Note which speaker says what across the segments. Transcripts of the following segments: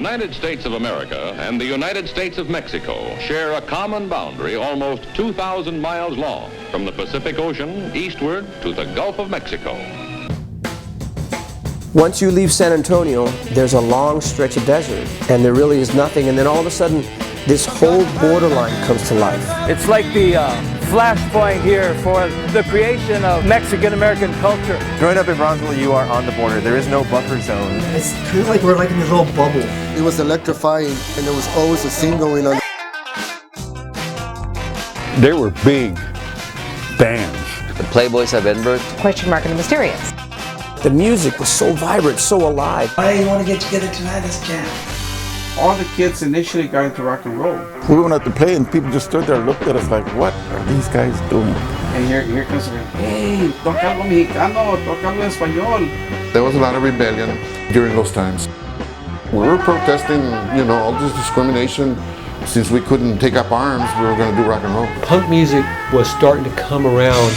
Speaker 1: United States of America and the United States of Mexico share a common boundary almost 2,000 miles long, from the Pacific Ocean eastward to the Gulf of Mexico.
Speaker 2: Once you leave San Antonio, there's a long stretch of desert, and there really is nothing, and then all of a sudden, this whole borderline comes to life.
Speaker 3: It's like the flashpoint here for the creation of Mexican-American culture.
Speaker 4: Growing up in Bronzeville, you are on the border. There is no buffer zone.
Speaker 5: It's kind of like we're like in this little bubble.
Speaker 6: It was electrifying, and there was always a scene going on.
Speaker 7: There were big bands.
Speaker 8: The Playboys of Edinburgh.
Speaker 9: Question mark and the Mysterious.
Speaker 2: The music was so vibrant, so alive.
Speaker 5: Hey, you want to get together tonight? Let's jam.
Speaker 10: All the kids initially got into rock and roll.
Speaker 7: We went out to play and people just stood there and looked at us like, what are these guys doing?
Speaker 10: And here comes the hey, toca algo mexicano, toca algo español.
Speaker 11: There was a lot of rebellion during those times. We were protesting, all this discrimination. Since we couldn't take up arms, we were going to do rock and roll.
Speaker 12: Punk music was starting to come around.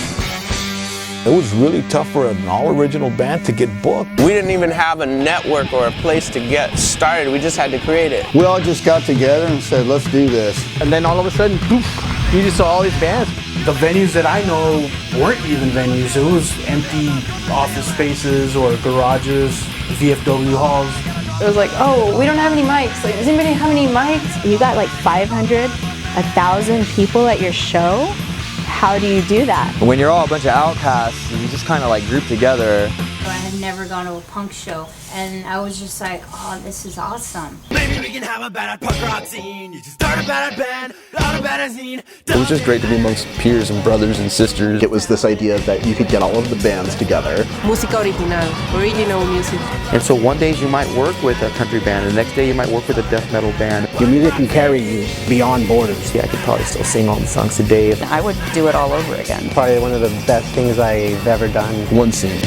Speaker 7: It was really tough for an all-original band to get booked.
Speaker 13: We didn't even have a network or a place to get started. We just had to create it.
Speaker 14: We all just got together and said, let's do this.
Speaker 3: And then all of a sudden, poof, you just saw all these bands.
Speaker 5: The venues that I know weren't even venues. It was empty office spaces or garages, VFW halls.
Speaker 9: It was like, oh, we don't have any mics. Like, does anybody have any mics? You got like 500, 1,000 people at your show? How do you do that?
Speaker 8: When you're all a bunch of outcasts, you just kind of like group together.
Speaker 15: I had never gone to a punk show, and I was just like, oh, this is awesome.
Speaker 16: Maybe we can have a bad punk rock scene. You just start a bad band, not a bad scene.
Speaker 17: It was just great to be amongst peers and brothers and sisters.
Speaker 18: It was this idea that you could get all of the bands together.
Speaker 9: Música original music.
Speaker 8: And so one day you might work with a country band, and the next day you might work with a death metal band.
Speaker 5: Your music can carry you beyond borders.
Speaker 2: Yeah, I could probably still sing all the songs today.
Speaker 9: I would do it all over again.
Speaker 14: Probably one of the best things I've ever done.
Speaker 17: One scene.